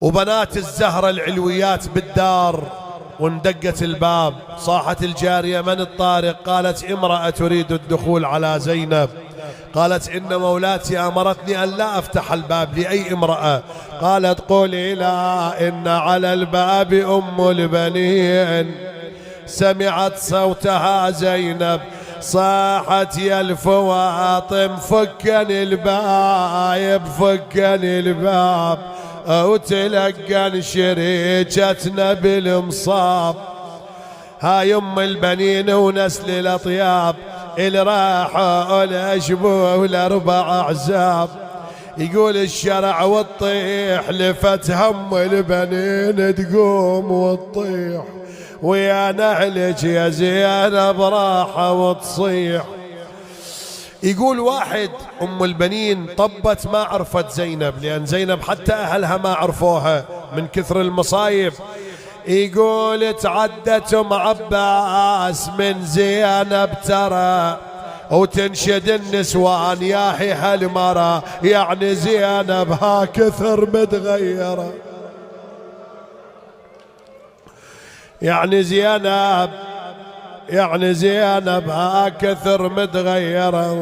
وبنات الزهرة العلويات بالدار، واندقت الباب. صاحت الجارية: من الطارق؟ قالت: امرأة تريد الدخول على زينب. قالت: إن مولاتي أمرتني أن لا أفتح الباب لأي امرأة. قالت: قولي لا، إن على الباب أم البنين. سمعت صوتها زينب صاحت: يا الفواطم فكني الباب، فكني الباب، وتلقن شريكتنا بالمصاب. هاي ام البنين ونسل الاطياب، اللي راحوا الاشبوه والاربع اعزاب. يقول الشرع والطيح لفت هم البنين تقوم وتطيح، ويا نهلك يا زينب راحة وتصيح. يقول واحد ام البنين طبت ما عرفت زينب، لان زينب حتى اهلها ما عرفوها من كثر المصايب. يقول تعدت ام عباس من زينب ترى، وتنشد النسوان ياهي هالمرة، يعني زينب ها كثر متغيرة، يعني زينب ها كثر متغيرة.